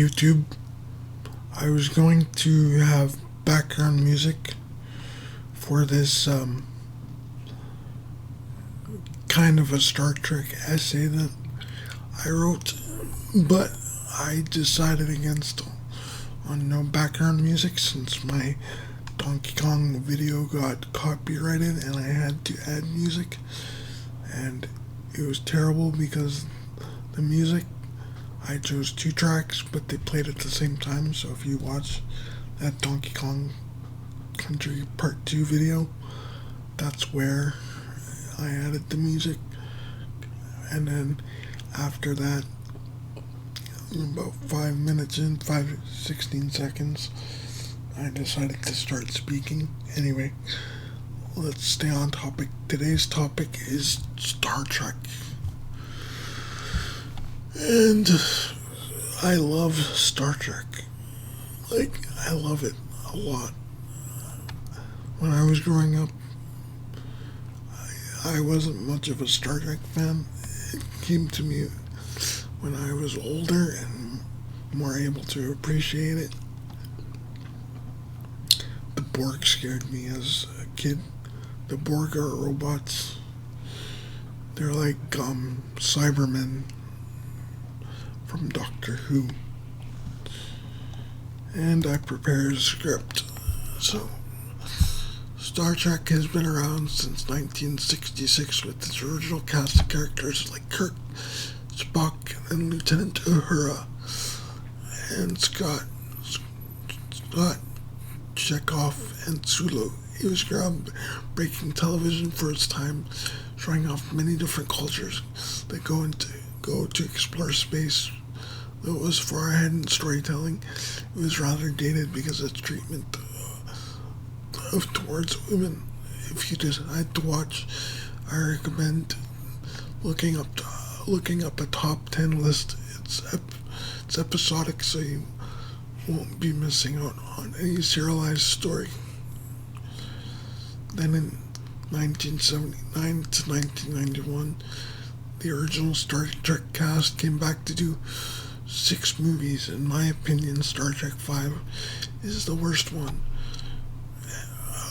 YouTube. I was going to have background music for this kind of a Star Trek essay that I wrote, but I decided against on no background music since my Donkey Kong video got copyrighted and I had to add music, and it was terrible because the music, I chose 2 tracks but they played at the same time. So if you watch that Donkey Kong Country Part 2 video, that's where I added the music. And then after that, about 5 minutes in, 16 seconds, I decided to start speaking. Anyway, let's stay on topic. Today's topic is Star Trek. And I love Star Trek. I love it a lot. When I was growing up, I wasn't much of a Star Trek fan. It came to me when I was older and more able to appreciate it. The Borg scared me as a kid. The Borg are robots. They're like Cybermen from Doctor Who. And I prepared a script. So, Star Trek has been around since 1966 with its original cast of characters like Kirk, Spock, and Lieutenant Uhura, and Scott, Chekhov, and Sulu. It was groundbreaking television for its time, showing off many different cultures that go to explore space. Though it was far ahead in storytelling, it was rather dated because of its treatment towards women. If you decide to watch, I recommend looking up a top 10 list. It's episodic, so you won't be missing out on any serialized story. Then in 1979 to 1991, the original Star Trek cast came back to do 6 movies. In my opinion, Star Trek 5 is the worst one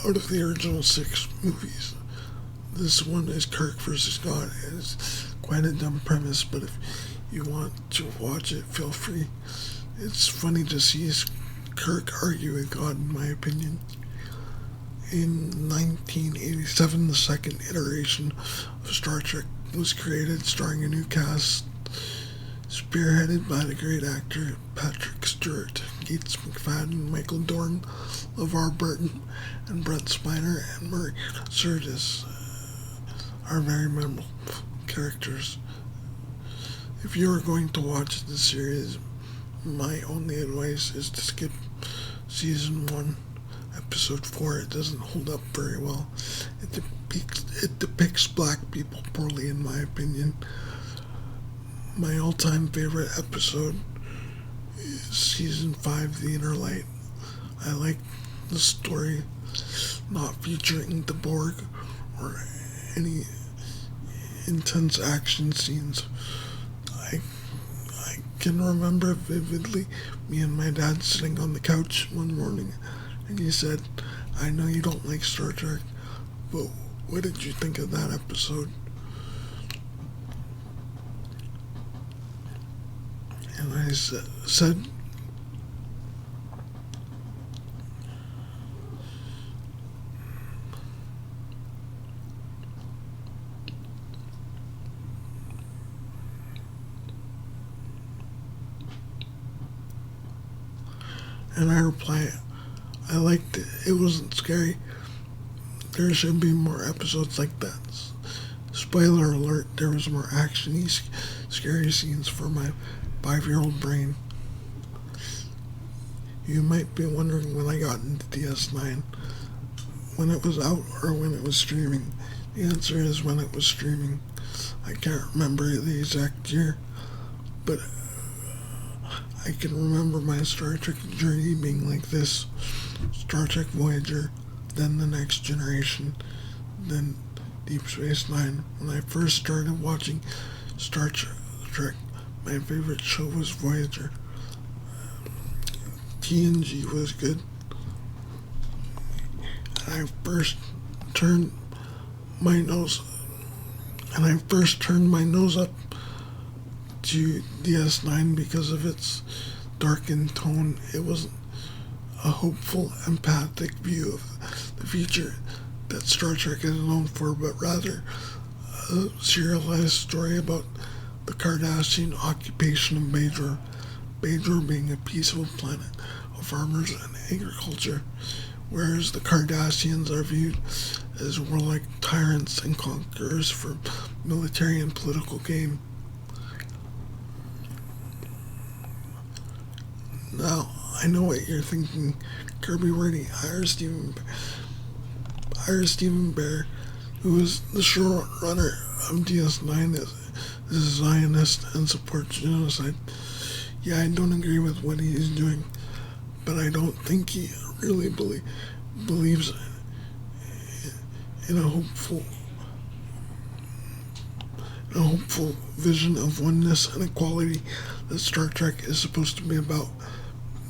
out of the original 6 movies. This one is Kirk versus God. It's quite a dumb premise, but if you want to watch it, feel free. It's funny to see Kirk argue with God, in my opinion. In 1987, the second iteration of Star Trek was created, starring a new cast, spearheaded by the great actor Patrick Stewart, Gates McFadden, Michael Dorn, LeVar Burton, and Brent Spiner and Murray Sturgis are very memorable characters. If you are going to watch the series, my only advice is to skip season 1, episode 4. It doesn't hold up very well. It depicts black people poorly, in my opinion. My all-time favorite episode is season 5, The Inner Light. I like the story not featuring the Borg or any intense action scenes. I can remember vividly me and my dad sitting on the couch one morning, and he said, "I know you don't like Star Trek, but what did you think of that episode?" And I said, and I replied, "I liked it. It wasn't scary. There should be more episodes like that." Spoiler alert, there was more action-y, scary scenes for my 5-year-old brain. You might be wondering when I got into DS9, when it was out or when it was streaming. The answer is when it was streaming. I can't remember the exact year, but I can remember my Star Trek journey being like this: Star Trek Voyager, then The Next Generation, then Deep Space Nine. When I first started watching Star Trek, my favorite show was Voyager. TNG was good. I first turned my nose up to DS9 because of its darkened tone. It wasn't a hopeful, empathic view of the future that Star Trek is known for, but rather a serialized story about the Cardassian occupation of Bajor. Bajor being a peaceful planet of farmers and agriculture, whereas the Cardassians are viewed as warlike tyrants and conquerors for military and political gain. Now, I know what you're thinking. Kirby Wordy hire Stephen Bear, who is the showrunner of DS9, is a Zionist and supports genocide. Yeah, I don't agree with what he is doing, but I don't think he really believes in a hopeful vision of oneness and equality that Star Trek is supposed to be about.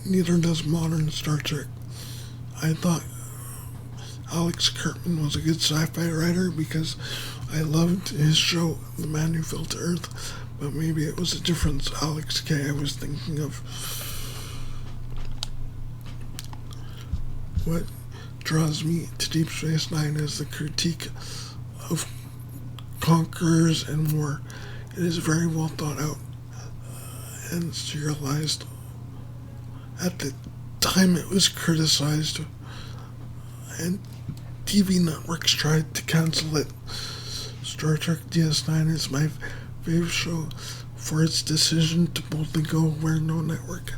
Neither does modern Star Trek. I thought Alex Kurtzman was a good sci-fi writer because I loved his show, The Man Who Fell to Earth, but maybe it was a different Alex K I was thinking of. What draws me to Deep Space Nine is the critique of conquerors and war. It is very well thought out and serialized. At the time it was criticized, and TV networks tried to cancel it. Star Trek DS9 is my favorite show for its decision to boldly go where no network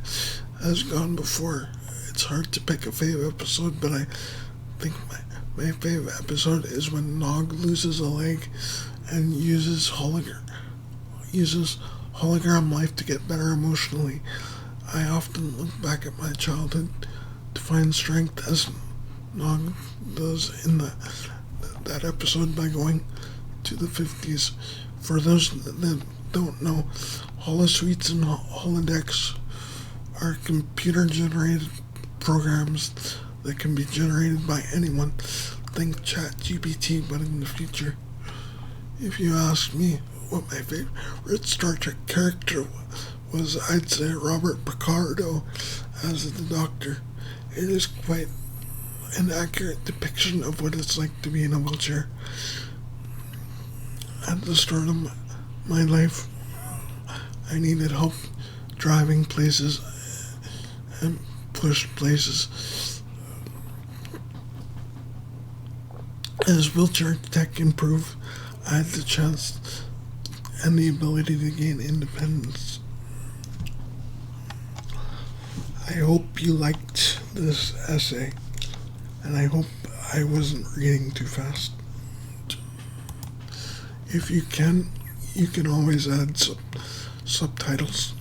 has gone before. It's hard to pick a favorite episode, but I think my favorite episode is when Nog loses a leg and uses hologram life to get better emotionally. I often look back at my childhood to find strength as Nog does in that episode by going to the 50s. For those that don't know, holosuites and holodecks are computer-generated programs that can be generated by anyone. Think ChatGPT, but in the future. If you ask me what my favorite Star Trek character was, I'd say Robert Picardo as the Doctor. It is quite an accurate depiction of what it's like to be in a wheelchair. At the start of my life, I needed help driving places and pushed places. As wheelchair tech improved, I had the chance and the ability to gain independence. I hope you liked this essay, and I hope I wasn't reading too fast. If you can always add subtitles.